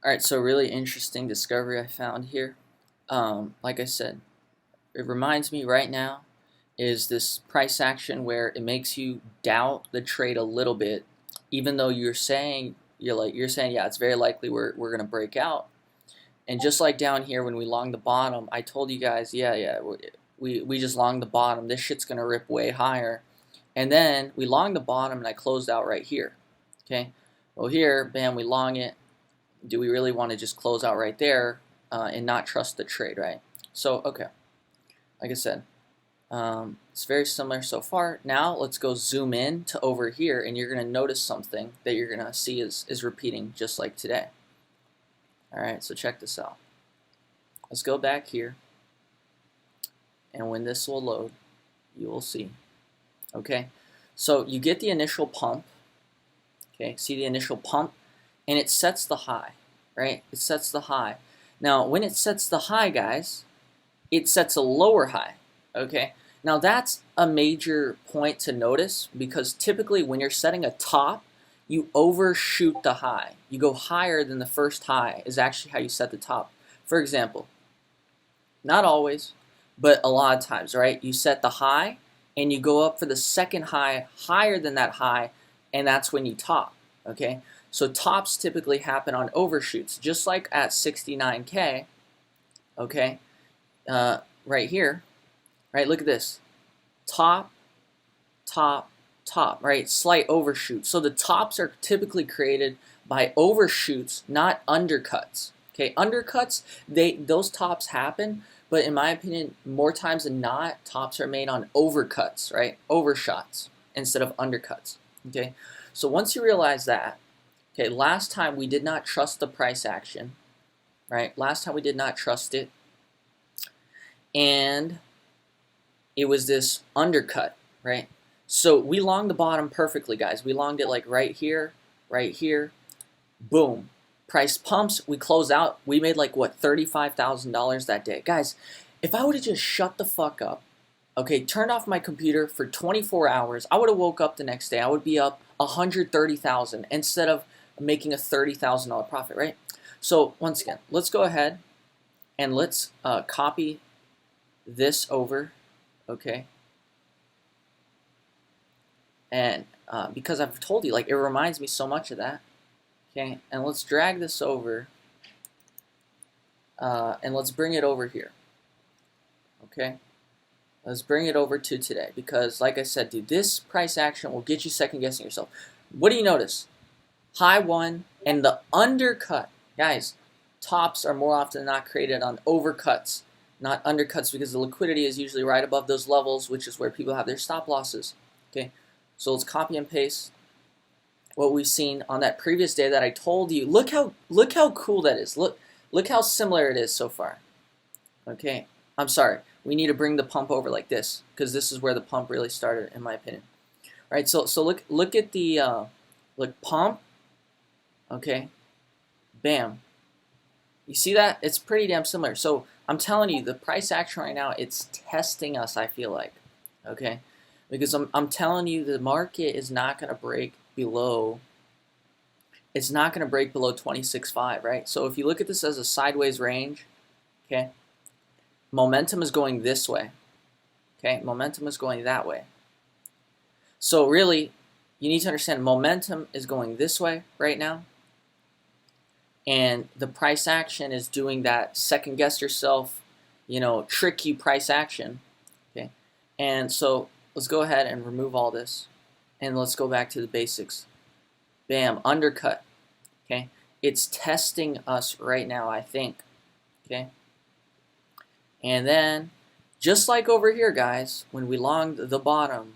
Alright, so really interesting discovery I found here. Like I said, it reminds me right now is this price action where it makes you doubt the trade a little bit, even though you're saying yeah, it's very likely we're gonna break out. And just like down here when we long the bottom, I told you guys, yeah, we just long the bottom. This shit's gonna rip way higher. And then we long the bottom and I closed out right here. Okay. Well here, bam, we long it. Do we really want to just close out right there and not trust the trade, right? So, okay, like I said, it's very similar so far. Now let's go zoom in to over here, and you're going to notice something that you're going to see is repeating just like today. All right, so check this out. Let's go back here, and when this will load, you will see. Okay, so you get the initial pump. Okay, see the initial pump? And it sets the high, right? It sets the high. Now, when it sets the high, guys, it sets a lower high, okay? Now, that's a major point to notice because typically when you're setting a top, you overshoot the high. You go higher than the first high is actually how you set the top. For example, not always, but a lot of times, right? You set the high and you go up for the second high higher than that high, and that's when you top, okay? So tops typically happen on overshoots, just like at 69K, okay, right here, right, look at this, top, top, top, right, slight overshoot. So the tops are typically created by overshoots, not undercuts, okay, undercuts, those tops happen, but in my opinion, more times than not, tops are made on overcuts, right, overshots instead of undercuts, okay. So once you realize that, okay, last time we did not trust the price action, right? Last time we did not trust it. And it was this undercut, right? So we longed the bottom perfectly, guys. We longed it like right here, boom. Price pumps, we close out. We made like, what, $35,000 that day. Guys, if I would have just shut the fuck up, okay, turned off my computer for 24 hours, I would have woke up the next day. I would be up 130,000 instead of making a $30,000 profit, right? So once again, let's go ahead and let's copy this over, okay? And because I've told you, like, it reminds me so much of that, okay? And let's drag this over and let's bring it over here, okay? Let's bring it over to today because, like I said, dude, this price action will get you second guessing yourself. What do you notice? High one and the undercut. Guys, tops are more often than not created on overcuts, not undercuts, because the liquidity is usually right above those levels, which is where people have their stop losses. Okay, so let's copy and paste what we've seen on that previous day that I told you. Look how cool that is. Look how similar it is so far. Okay, I'm sorry. We need to bring the pump over like this because this is where the pump really started, in my opinion. All right, so look at the look pump. Okay, bam. You see that? It's pretty damn similar. So I'm telling you, the price action right now, it's testing us, I feel like. Okay, because I'm telling you, the market is not going to break below. It's not going to break below 26.5, right? So if you look at this as a sideways range, okay, momentum is going this way. Okay, momentum is going that way. So really, you need to understand momentum is going this way right now. And the price action is doing that second guess yourself, tricky price action. Okay. And so let's go ahead and remove all this. And let's go back to the basics. Bam, undercut. Okay. It's testing us right now, I think. Okay. And then, just like over here, guys, when we longed the bottom,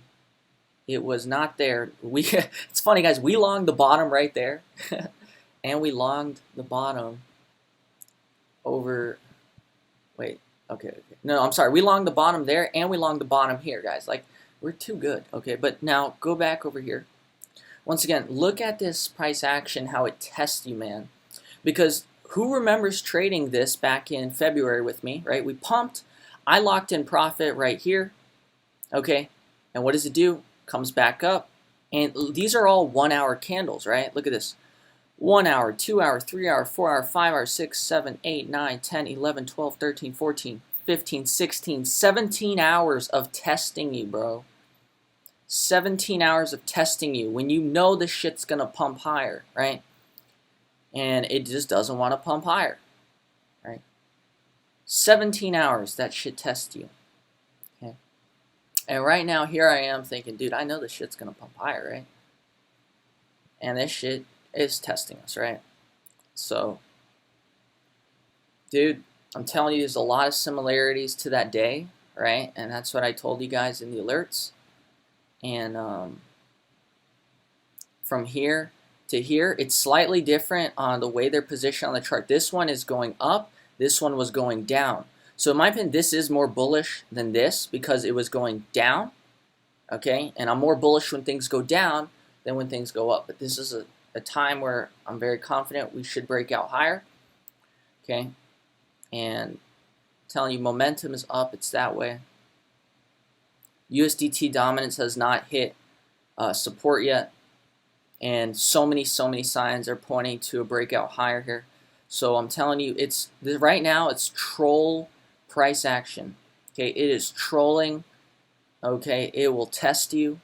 it was not there. It's funny, guys, we longed the bottom right there. And we longed the bottom over, wait, okay. No, I'm sorry. We longed the bottom there and we longed the bottom here, guys. Like, we're too good, okay? But now go back over here. Once again, look at this price action, how it tests you, man. Because who remembers trading this back in February with me, right? We pumped. I locked in profit right here, okay? And what does it do? Comes back up. And these are all 1 hour candles, right? Look at this. 1 hour, 2 hour, 3 hour, 4 hour, 5 hour, 6, 7, 8, 9, 10, 11, 12, 13, 14, 15, 16, 17 hours of testing you, bro. 17 hours of testing you when you know the shit's gonna pump higher, right? And it just doesn't want to pump higher, right? 17 hours that shit tests you. Okay. And right now, here I am thinking, dude, I know this shit's gonna pump higher, right? And this shit is testing us, right? So, dude, I'm telling you, there's a lot of similarities to that day, right? And that's what I told you guys in the alerts. And from here to here, it's slightly different on the way they're positioned on the chart. This one is going up. This one was going down. So in my opinion, this is more bullish than this because it was going down, okay? And I'm more bullish when things go down than when things go up. But this is a time where I'm very confident we should break out higher, okay? And I'm telling you, momentum is up. It's that way. USDT dominance has not hit support yet. And so many signs are pointing to a breakout higher here. So I'm telling you, it's right now it's troll price action. Okay, it is trolling. Okay, it will test you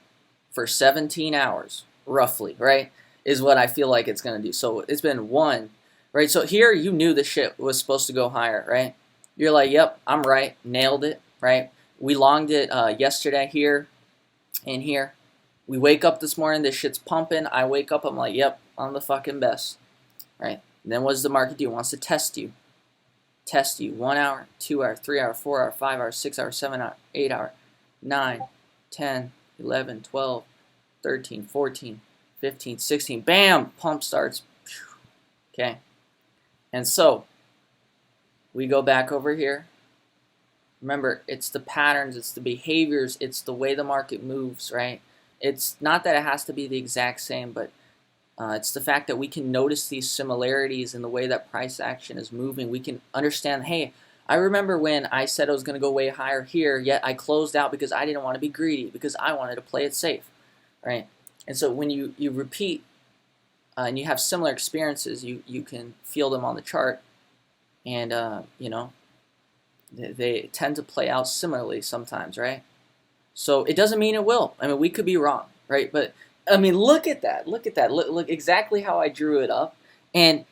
for 17 hours, roughly, right? Is what I feel like it's gonna do. So it's been one, right? So here you knew the shit was supposed to go higher, right? You're like, yep, I'm right, nailed it, right? We longed it yesterday here and here. We wake up this morning, this shit's pumping. I wake up, I'm like, yep, I'm the fucking best, right? And then what does the market do? It wants to test you. Test you. 1 hour, 2 hour, 3 hour, 4 hour, 5 hour, 6 hour, 7 hour, 8 hour, 9, 10, 11, 12, 13, 14, 15, 16. Bam! Pump starts. Okay. And so, we go back over here. Remember, it's the patterns, it's the behaviors, it's the way the market moves, right? It's not that it has to be the exact same, but it's the fact that we can notice these similarities in the way that price action is moving. We can understand, hey, I remember when I said I was going to go way higher here, yet I closed out because I didn't want to be greedy, because I wanted to play it safe, right? And so when you repeat and you have similar experiences, you can feel them on the chart, and you know, they tend to play out similarly sometimes, right? So it doesn't mean it will. I mean, we could be wrong, right? But I mean, look at that. Look at that. Look exactly how I drew it up, and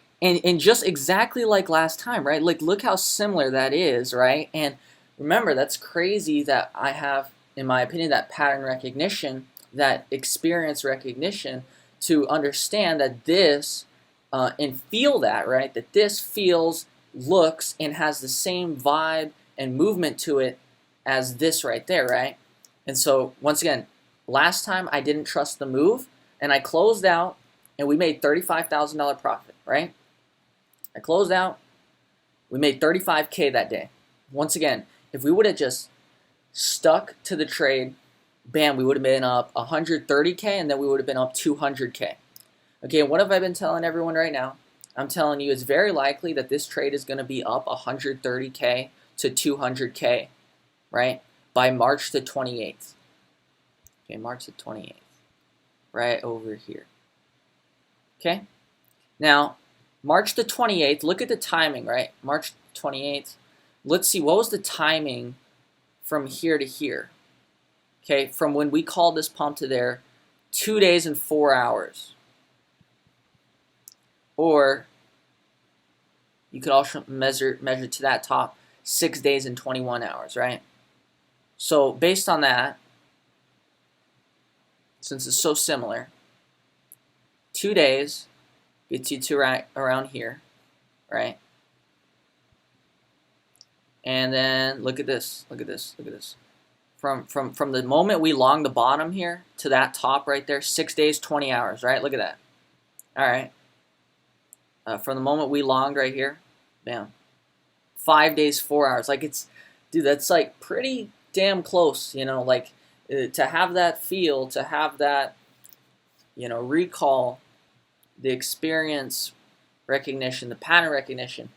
just exactly like last time, right? Like, look how similar that is, right? And remember, that's crazy that I have, in my opinion, that pattern recognition, that experience recognition, to understand that this and feel that, right? That this feels, looks, and has the same vibe and movement to it as this right there, right? And so, once again, last time I didn't trust the move, and I closed out, and we made $35,000 profit, right? I closed out, we made $35K that day. Once again, if we would have just stuck to the trade, bam, we would have been up 130K, and then we would have been up 200K. Okay, what have I been telling everyone right now? I'm telling you, it's very likely that this trade is going to be up 130K to 200K, right? By March the 28th. Okay, March the 28th. Right over here. Okay? Now, March the 28th, look at the timing, right? March 28th. Let's see, what was the timing from here to here? Okay, from when we called this pump to there, 2 days and 4 hours. Or you could also measure to that top 6 days and 21 hours, right? So based on that, since it's so similar, 2 days gets you to right around here, right? And then look at this, look at this, look at this. From the moment we long the bottom here to that top right there, 6 days, 20 hours, right? Look at that. All right. From the moment we longed right here, bam. 5 days, 4 hours. Like, it's, dude, that's like pretty damn close, you know, like to have that feel, to have that, you know, recall, the experience recognition, the pattern recognition,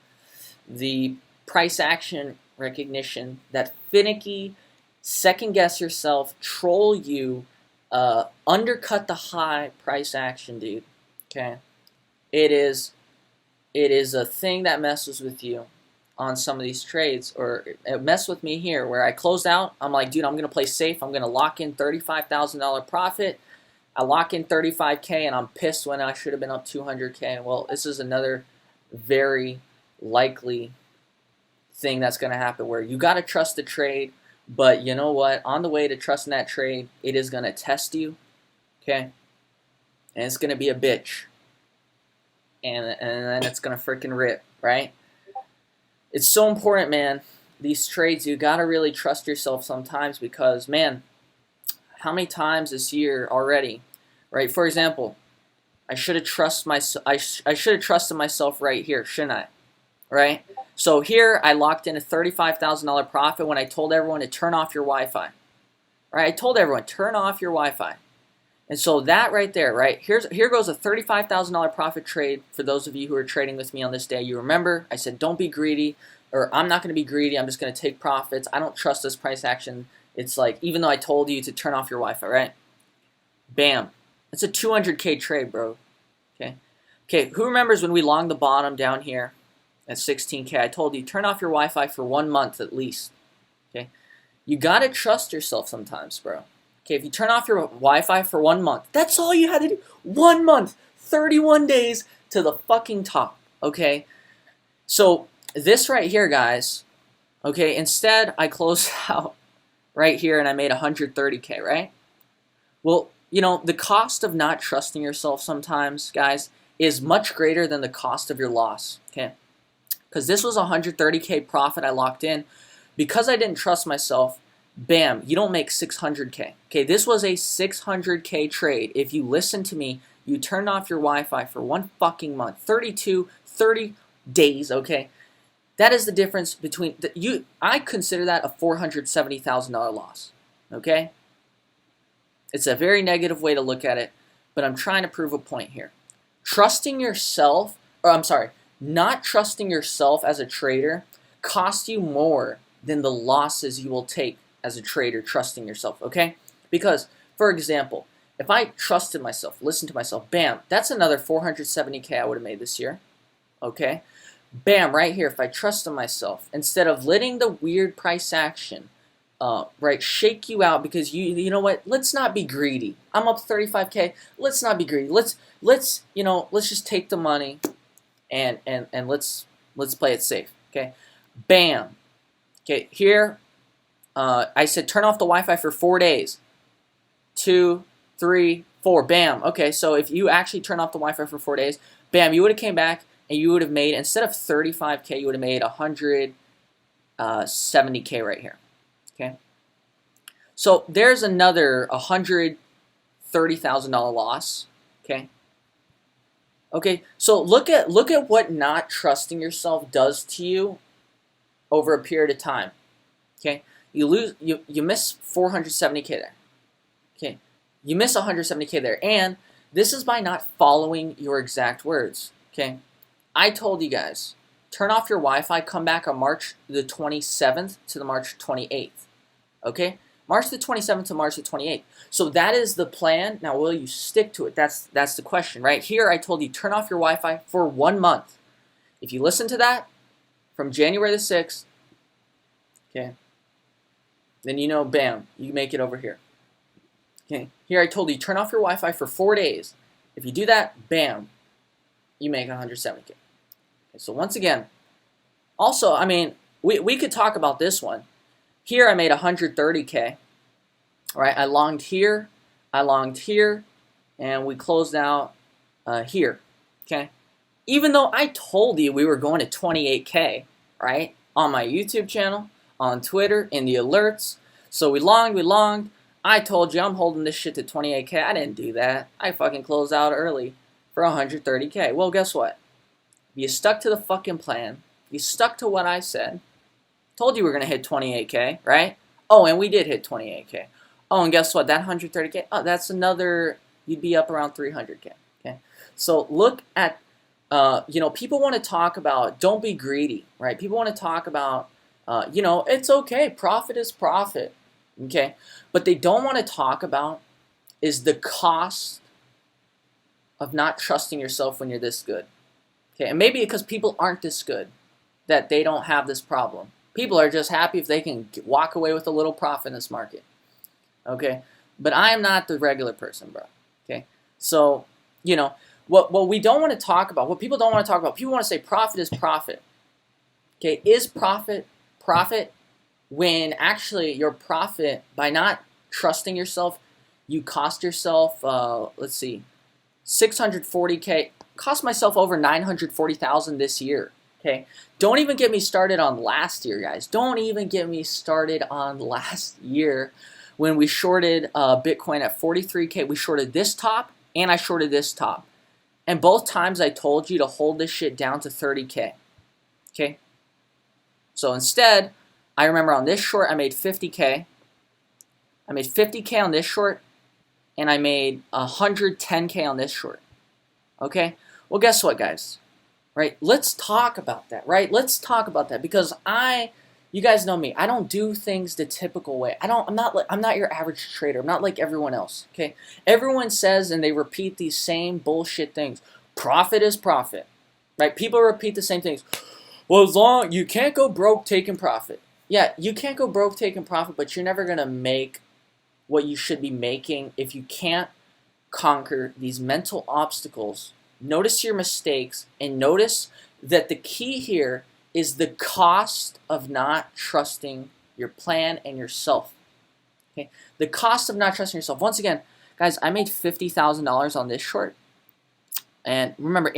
the price action recognition, that finicky, second guess yourself, troll you, undercut the high price action, dude. Okay, it is a thing that messes with you on some of these trades, or it messed with me here where I closed out. I'm like, dude, I'm going to play safe. I'm going to lock in $35,000 profit. I lock in 35K, and I'm pissed when I should have been up 200K. Well, this is another very likely thing that's going to happen where you got to trust the trade, but you know what? On the way to trusting that trade, it is going to test you, okay? And it's going to be a bitch. And then it's going to freaking rip, right? It's so important, man. These trades, you got to really trust yourself sometimes because, man, how many times this year already, right? For example, I should have trusted myself right here, shouldn't I? Right? So here I locked in a $35,000 profit when I told everyone to turn off your Wi-Fi. Right? I told everyone turn off your Wi-Fi. And so that right there, right? Here goes a $35,000 profit trade for those of you who are trading with me on this day. You remember I said don't be greedy, or I'm not going to be greedy. I'm just going to take profits. I don't trust this price action. It's like, even though I told you to turn off your Wi-Fi, right? Bam. It's a 200K trade, bro. Okay. Okay, who remembers when we longed the bottom down here at 16K? I told you, turn off your Wi-Fi for 1 month at least. Okay. You got to trust yourself sometimes, bro. Okay, if you turn off your Wi-Fi for 1 month, that's all you had to do. 1 month, 31 days to the fucking top, okay? So this right here, guys, okay, instead I closed out right here and I made 130K, right? Well, you know, the cost of not trusting yourself sometimes, guys, is much greater than the cost of your loss, okay? Because this was a 130K profit I locked in. Because I didn't trust myself, bam, you don't make 600K. Okay, this was a 600K trade. If you listen to me, you turned off your Wi-Fi for 1 fucking month, 30 days, okay? That is the difference between, I consider that a $470,000 loss, okay? It's a very negative way to look at it, but I'm trying to prove a point here. Trusting yourself, or I'm sorry, not trusting yourself as a trader costs you more than the losses you will take as a trader trusting yourself, okay? Because, for example, if I trusted myself, listened to myself, bam, that's another 470K I would have made this year, okay? Bam, right here, if I trusted myself, instead of letting the weird price action, right, shake you out because you know what, let's not be greedy. I'm up 35K, let's not be greedy. Let's just take the money and let's play it safe, okay? Bam. Okay, here, I said turn off the Wi-Fi for 4 days. 2, 3, 4, bam. Okay, so if you actually turn off the Wi-Fi for 4 days, bam, you would have came back and you would have made, instead of 35K, you would have made 170K right here. Okay, so there's another $130,000 loss. Okay. Okay, so look at what not trusting yourself does to you over a period of time. Okay, you miss 470K there. Okay, you miss 170K there, and this is by not following your exact words. Okay, I told you guys, turn off your Wi-Fi, come back on March the 27th to the March 28th. Okay, March the 27th to March the 28th. So that is the plan. Now, will you stick to it? That's the question, right? Here, I told you, turn off your Wi-Fi for 1 month. If you listen to that, from January the 6th, okay, then you know, bam, you make it over here. Okay, here I told you, turn off your Wi-Fi for 4 days. If you do that, bam, you make 170K. Okay, so once again, also, I mean, we could talk about this one. Here I made 130K, right? I longed here, and we closed out here, okay? Even though I told you we were going to 28K, right? On my YouTube channel, on Twitter, in the alerts. So we longed. I told you I'm holding this shit to 28K. I didn't do that. I fucking closed out early for 130K. Well, guess what? You stuck to the fucking plan. You stuck to what I said. Told you we were going to hit 28K, right? Oh, and we did hit 28K. Oh, and guess what? That 130K, oh, that's another, you'd be up around 300K, okay? So look at, people want to talk about, don't be greedy, right? People want to talk about, it's okay, profit is profit, okay? But they don't want to talk about is the cost of not trusting yourself when you're this good. Okay, and maybe because people aren't this good, that they don't have this problem. People are just happy if they can walk away with a little profit in this market. Okay, but I am not the regular person, bro. Okay, so you know what we don't want to talk about, what people don't want to talk about. People want to say profit is profit. Okay, is profit profit when actually your profit, by not trusting yourself, you cost yourself, let's see, 640K, cost myself over 940,000 this year. Okay, don't even get me started on last year, guys. Don't even get me started on last year when we shorted Bitcoin at 43K. We shorted this top and I shorted this top. And both times I told you to hold this shit down to 30K. Okay? So instead, I remember on this short, I made 50K. I made 50K on this short, and I made 110K on this short. Okay? Well, guess what, guys? Right? Let's talk about that, right? Let's talk about that because you guys know me. I don't do things the typical way. I'm not your average trader. I'm not like everyone else, okay? Everyone says and they repeat these same bullshit things. Profit is profit. Right? People repeat the same things. Well, as long you can't go broke taking profit. Yeah, you can't go broke taking profit, but you're never going to make what you should be making if you can't conquer these mental obstacles. Notice your mistakes and notice that the key here is the cost of not trusting your plan and yourself. Okay? The cost of not trusting yourself. Once again, guys, I made $50,000 on this short. And remember,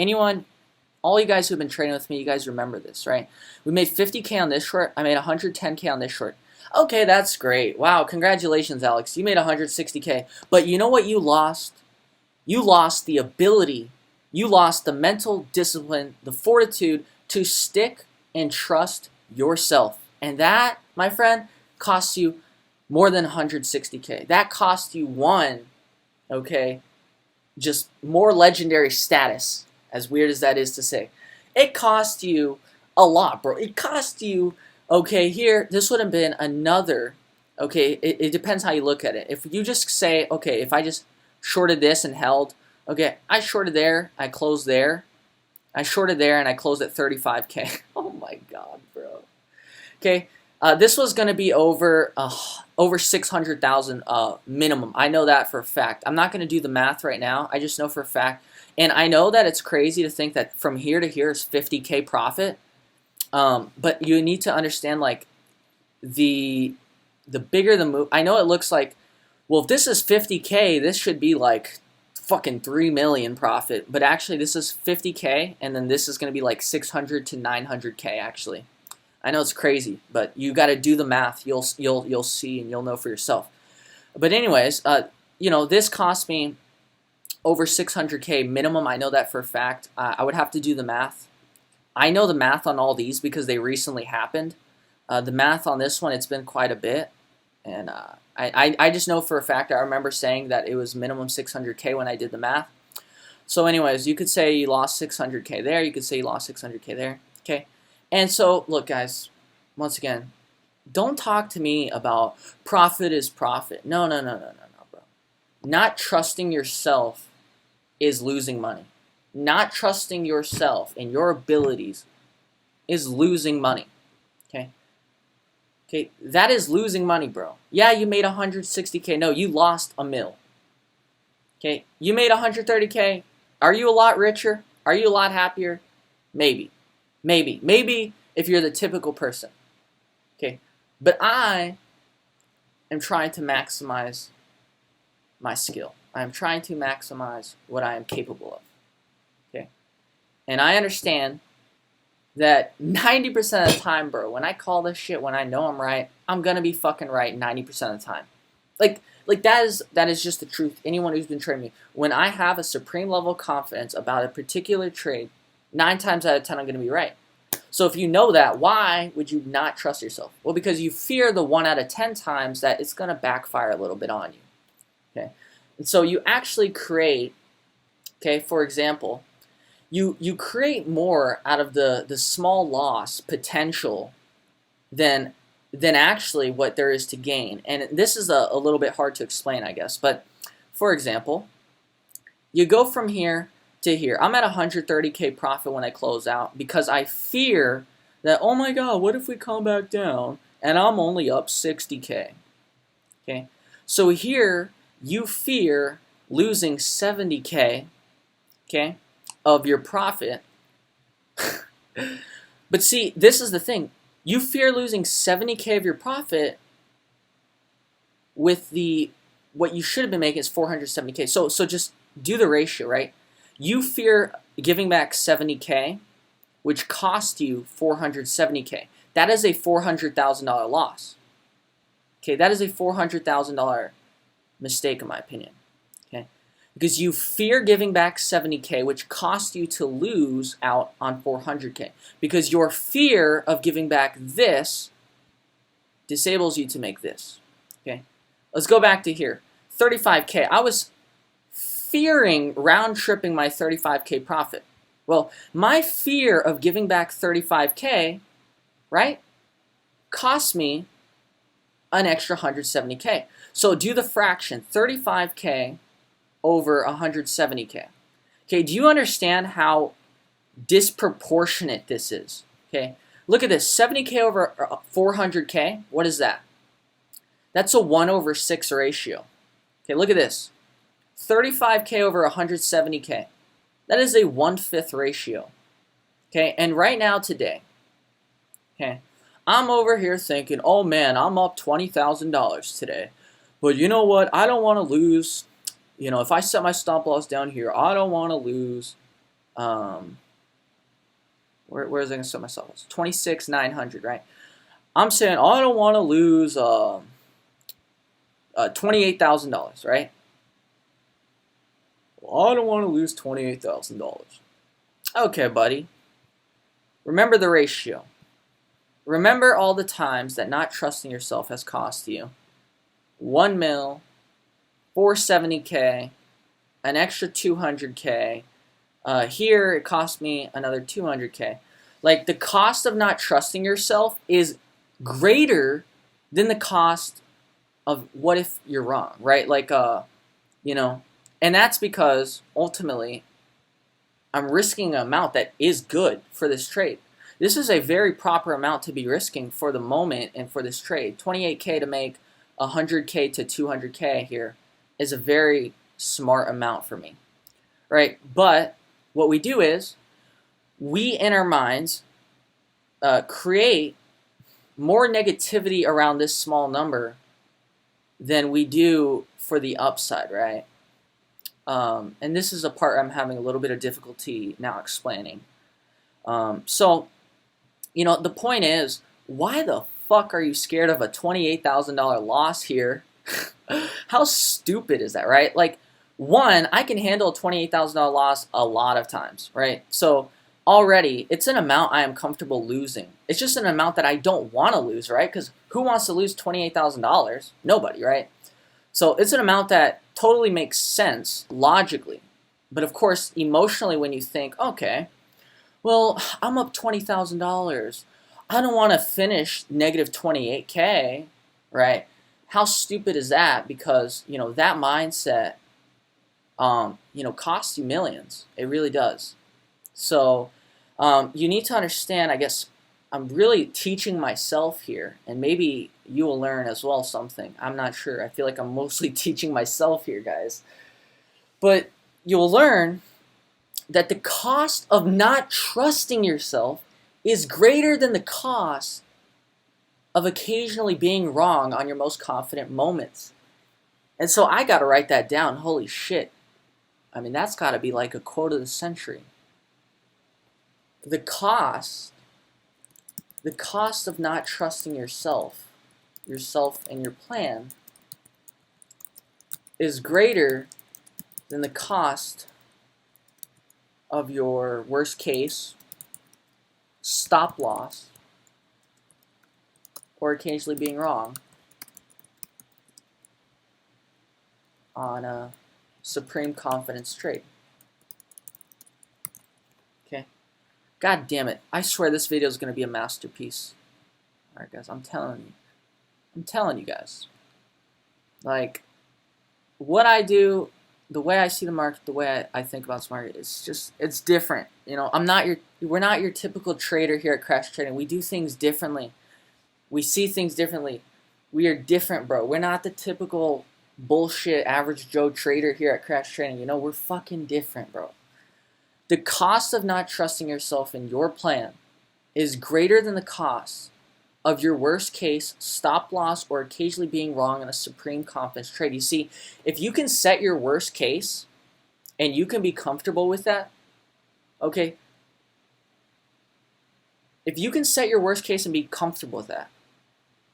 all you guys who've been trading with me, you guys remember this, right? We made 50K on this short. I made 110K on this short. Okay, that's great. Wow, congratulations, Alex. You made 160K. But you know what you lost? You lost the ability, you lost the mental discipline, the fortitude to stick and trust yourself. And that, my friend, costs you more than 160K. That cost you just more legendary status, as weird as that is to say. It cost you a lot, bro. It cost you, here, this would have been another, it depends how you look at it. If you just say, if I just shorted this and held, I shorted there, I closed there, I shorted there, and I closed at 35K. Oh my God, bro. Okay, this was going to be over 600,000 minimum. I know that for a fact. I'm not going to do the math right now. I just know for a fact. And I know that it's crazy to think that from here to here is 50K profit. But you need to understand, like, the bigger the move. I know it looks like, well, if this is 50K, this should be like fucking 3 million profit. But actually, this is 50K, and then this is going to be like 600 to 900K, actually. I know it's crazy, but you got to do the math. You'll see and you'll know for yourself. But anyways, this cost me over 600K minimum. I know that for a fact. I would have to do the math. I know the math on all these because they recently happened. The math on this one, it's been quite a bit. And I just know for a fact, I remember saying that it was minimum 600K when I did the math. So anyways, you could say you lost 600K there. You could say you lost 600K there. Okay. And so, look, guys, once again, don't talk to me about profit is profit. No, bro. Not trusting yourself is losing money. Not trusting yourself and your abilities is losing money. Okay? Okay, that is losing money, bro. Yeah, you made 160K. No, you lost $1 million. Okay, you made 130K. Are you a lot richer? Are you a lot happier? Maybe. Maybe if you're the typical person. Okay, but I am trying to maximize my skill. I am trying to maximize what I am capable of. Okay, and I understand that 90% of the time, bro, when I call this shit, when I know I'm right, I'm gonna be fucking right 90% of the time. Like that is just the truth. Anyone who's been trading me, when I have a supreme level of confidence about a particular trade, 9 times out of 10 I'm gonna be right. So if you know that, why would you not trust yourself? Well, because you fear the 1 out of 10 times that it's gonna backfire a little bit on you. Okay, and so you actually create, for example, you create more out of the small loss potential than actually what there is to gain. And this is a little bit hard to explain, I guess. But for example, You go from here to here. I'm at 130K profit when I close out because I fear that, oh my God, what if we come back down and I'm only up 60K? Okay, so here you fear losing 70K, okay, of your profit. But see, this is the thing. You fear losing 70K of your profit with what you should have been making is 470K. So just do the ratio, right? You fear giving back 70K, which cost you 470K. That is a $400,000 loss. Okay, that is a $400,000 mistake in my opinion. Okay, because you fear giving back 70K, which cost you to lose out on 400K. Because your fear of giving back this disables you to make this. Okay, let's go back to here. 35K. I was fearing round-tripping my 35K profit. Well, my fear of giving back 35K, right, cost me an extra 170K. So do the fraction, 35K over 170K. Okay, do you understand how disproportionate this is? Okay, look at this, 70K over 400K, what is that? That's a 1/6 ratio. Okay, look at this, 35K over 170K. That is a 1/5 ratio. Okay, and right now today, okay, I'm over here thinking, oh man, I'm up $20,000 today. But you know what? I don't want to lose, if I set my stop loss down here, I don't want to lose, where is I going to set my stop loss? 26,900, right? I'm saying, I don't want to lose $28,000, right? Well, I don't want to lose $28,000. Okay, buddy. Remember the ratio. Remember all the times that not trusting yourself has cost you 1 mil, 470K, an extra 200K. Here it cost me another 200K. Like, the cost of not trusting yourself is greater than the cost of what if you're wrong, right? Like, and that's because ultimately I'm risking an amount that is good for this trade. This is a very proper amount to be risking for the moment and for this trade. 28K to make 100K to 200K here is a very smart amount for me, right? But what we do is we, in our minds, create more negativity around this small number than we do for the upside, right? And this is a part I'm having a little bit of difficulty now explaining. So, the point is, why the fuck are you scared of a $28,000 loss here? How stupid is that, right? Like, one, I can handle a $28,000 loss a lot of times, right? So already, it's an amount I am comfortable losing. It's just an amount that I don't want to lose, right? Because who wants to lose $28,000? Nobody, right? So it's an amount that totally makes sense logically. But of course, emotionally, when you think, okay, well, I'm up $20,000. I don't want to finish negative 28K, right? How stupid is that? Because, that mindset, costs you millions. It really does. So you need to understand, I guess, I'm really teaching myself here, and maybe you will learn as well something. I'm not sure. I feel like I'm mostly teaching myself here, guys. But you'll learn that the cost of not trusting yourself is greater than the cost of occasionally being wrong on your most confident moments. And so I got to write that down. Holy shit. I mean, that's got to be like a quote of the century. The cost of not trusting yourself and your plan is greater than the cost of your worst case, stop loss, or occasionally being wrong on a supreme confidence trade. Okay? God damn it. I swear this video is going to be a masterpiece. Alright guys, I'm telling you guys. Like, what I do the way I see the market, the way I think about this market, it's different. We're not your typical trader here at Crash Trading. We do things differently. We see things differently. We are different, bro. We're not the typical bullshit average Joe trader here at Crash Trading. We're fucking different, bro. The cost of not trusting yourself in your plan is greater than the cost of your worst case stop loss or occasionally being wrong in a supreme confidence trade. You see, if you can set your worst case and you can be comfortable with that, okay? If you can set your worst case and be comfortable with that,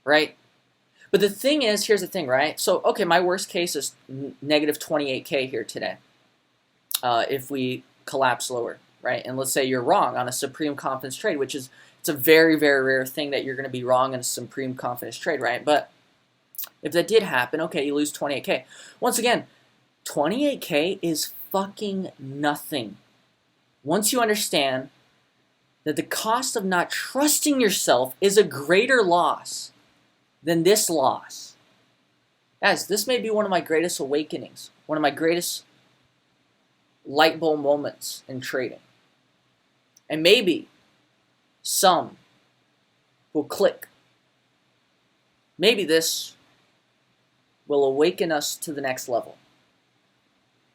right? But the thing is, here's the thing, right? So, okay, my worst case is negative 28K here today. If we collapse lower, right? And let's say you're wrong on a supreme confidence trade, which is, it's a very, very rare thing that you're going to be wrong in a supreme confidence trade, right? But if that did happen, okay, you lose 28K. Once again, 28K is fucking nothing. Once you understand that the cost of not trusting yourself is a greater loss than this loss. Guys, this may be one of my greatest awakenings, one of my greatest light bulb moments in trading. And maybe some will click. Maybe this will awaken us to the next level.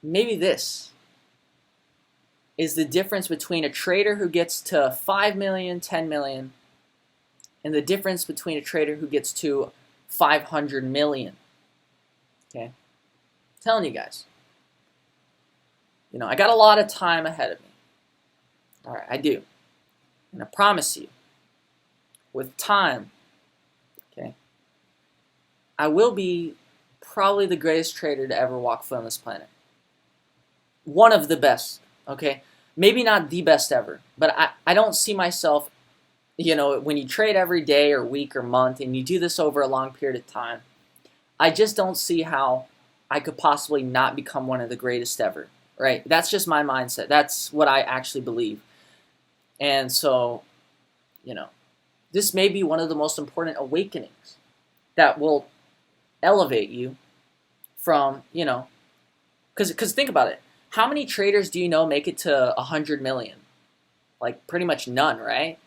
Maybe this is the difference between a trader who gets to 5 million, 10 million, and the difference between a trader who gets to 500 million. Okay? I'm telling you guys. I got a lot of time ahead of me. All right, I do. And I promise you, with time, okay, I will be probably the greatest trader to ever walk foot on this planet. One of the best, okay? Maybe not the best ever, but I don't see myself, when you trade every day or week or month and you do this over a long period of time, I just don't see how I could possibly not become one of the greatest ever, right? That's just my mindset. That's what I actually believe. And so, this may be one of the most important awakenings that will elevate you from, because think about it. How many traders do you know make it to 100 million? Like pretty much none, right?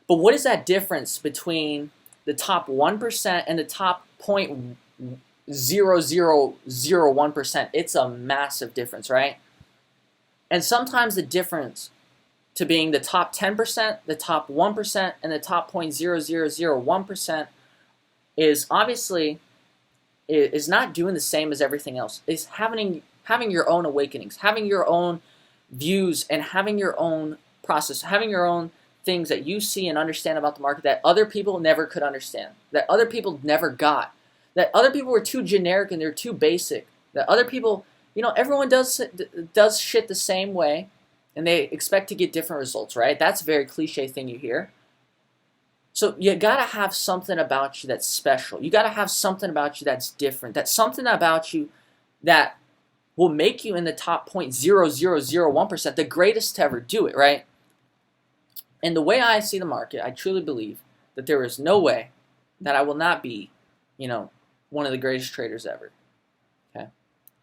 But what is that difference between the top 1% and the top 0.0001%? It's a massive difference, right? And sometimes the difference to being the top 10%, the top 1%, and the top 0.0001% is obviously is not doing the same as everything else. It's having your own awakenings, having your own views, and having your own process, having your own things that you see and understand about the market that other people never could understand, that other people never got, that other people were too generic and they're too basic, that other people, everyone does shit the same way, and they expect to get different results, right? That's a very cliche thing you hear. So you gotta have something about you that's special. You gotta have something about you that's different. That's something about you that will make you in the top 0.0001%, the greatest to ever do it, right? And the way I see the market, I truly believe that there is no way that I will not be, one of the greatest traders ever. Okay?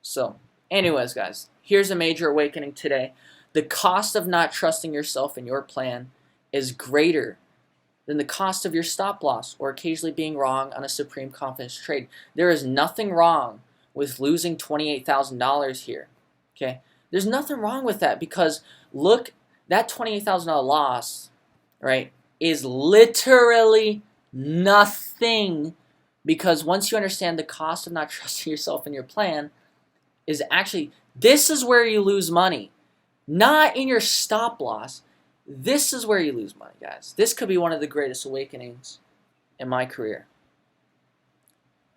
So, anyways, guys, here's a major awakening today. The cost of not trusting yourself and your plan is greater than the cost of your stop loss or occasionally being wrong on a supreme confidence trade. There is nothing wrong with losing $28,000 here. Okay? There's nothing wrong with that because look, that $28,000 loss, right, is literally nothing because once you understand the cost of not trusting yourself and your plan is actually, this is where you lose money. Not in your stop loss. This is where you lose money, guys. This could be one of the greatest awakenings in my career.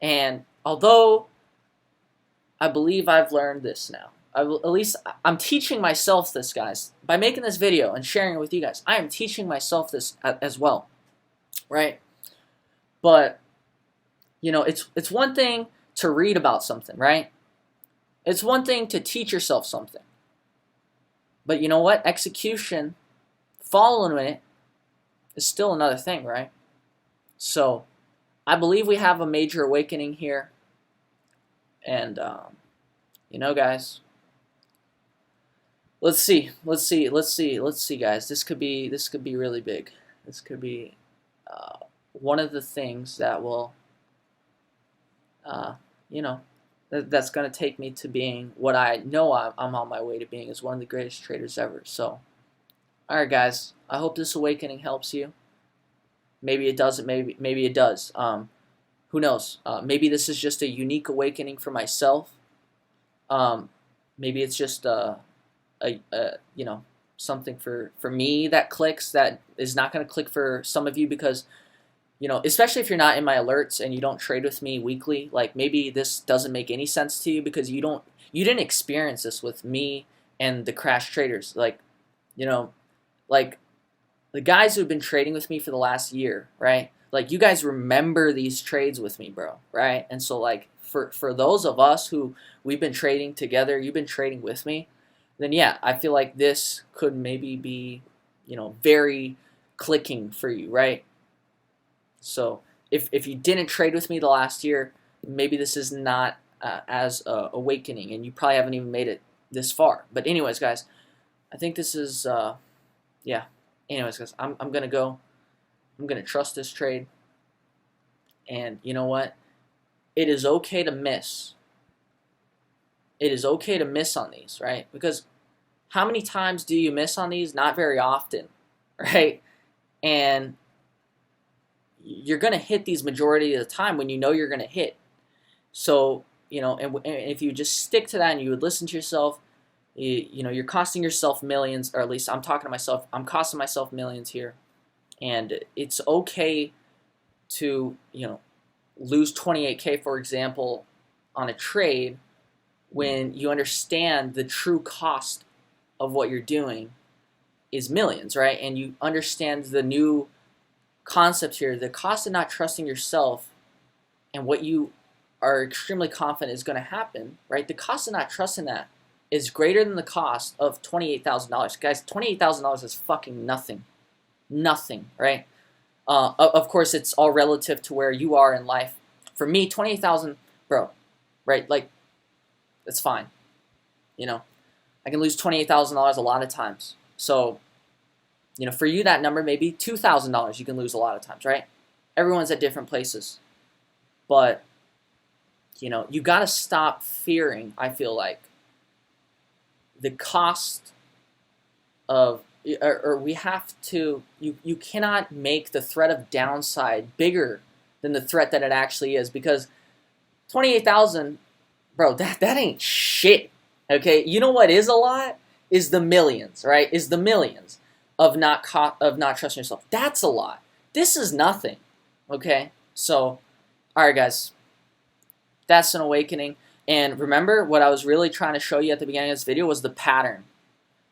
And although I believe I've learned this now, at least I'm teaching myself this, guys. By making this video and sharing it with you guys, I am teaching myself this as well, right? But, it's one thing to read about something, right? It's one thing to teach yourself something. But you know what? Execution, following it, is still another thing, right? So, I believe we have a major awakening here. And You know, guys. Let's see, guys. This could be really big. This could be one of the things that will, uh, you know, that's going to take me to being what I know I'm on my way to being, is one of the greatest traders ever. So, all right, guys. I hope this awakening helps you. Maybe it doesn't. Maybe it does. Who knows? Maybe this is just a unique awakening for myself. Maybe it's just you know, something for me that clicks, that is not going to click for some of you, because, you know, especially if you're not in my alerts and you don't trade with me weekly, like maybe this doesn't make any sense to you because you didn't experience this with me and the crash traders. Like, you know, like the guys who've been trading with me for the last year, right? Like, you guys remember these trades with me, bro, right? And so, like, for those of us who we've been trading together, you've been trading with me, then yeah, I feel like this could maybe be, you know, very clicking for you, right? So if you didn't trade with me the last year, maybe this is not as awakening, and you probably haven't even made it this far. But anyways, guys, I think this is yeah. Anyways, guys, I'm gonna go. I'm gonna trust this trade, and you know what? It is okay to miss. It is okay to miss on these, right? Because how many times do you miss on these? Not very often, right? And you're going to hit these majority of the time when you know you're going to hit. So, you know, and if you just stick to that and you would listen to yourself, you know, you're costing yourself millions, or at least I'm talking to myself. I'm costing myself millions here. And it's okay to, you know, lose 28K, for example, on a trade when you understand the true cost of what you're doing is millions, right? And you understand the new concept here, the cost of not trusting yourself and what you are extremely confident is going to happen, right? The cost of not trusting that is greater than the cost of $28,000. Guys, $28,000 is fucking nothing. Nothing, right? Of course, it's all relative to where you are in life. For me, 28,000, bro, right? Like, it's fine. You know, I can lose $28,000 a lot of times. So, you know, for you, that number may be $2,000 you can lose a lot of times, right? Everyone's at different places. But, you know, you got to stop fearing, I feel like, the cost of, or we have to, you cannot make the threat of downside bigger than the threat that it actually is, because 28,000, bro, that ain't shit. Okay, you know what is a lot? Is the millions, right? Is the millions of not trusting yourself. That's a lot. This is nothing. Okay, so all right, guys, that's an awakening. And remember, what I was really trying to show you at the beginning of this video was the pattern,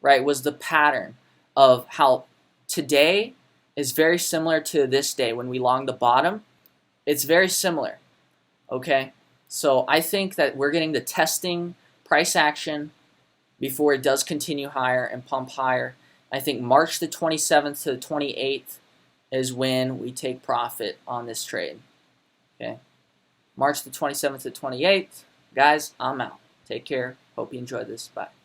right? Was the pattern of how today is very similar to this day when we long the bottom. It's very similar. Okay, so I think that we're getting the testing price action before it does continue higher and pump higher. I think March the 27th to the 28th is when we take profit on this trade. Okay, March the 27th to 28th. Guys, I'm out. Take care. Hope you enjoyed this. Bye.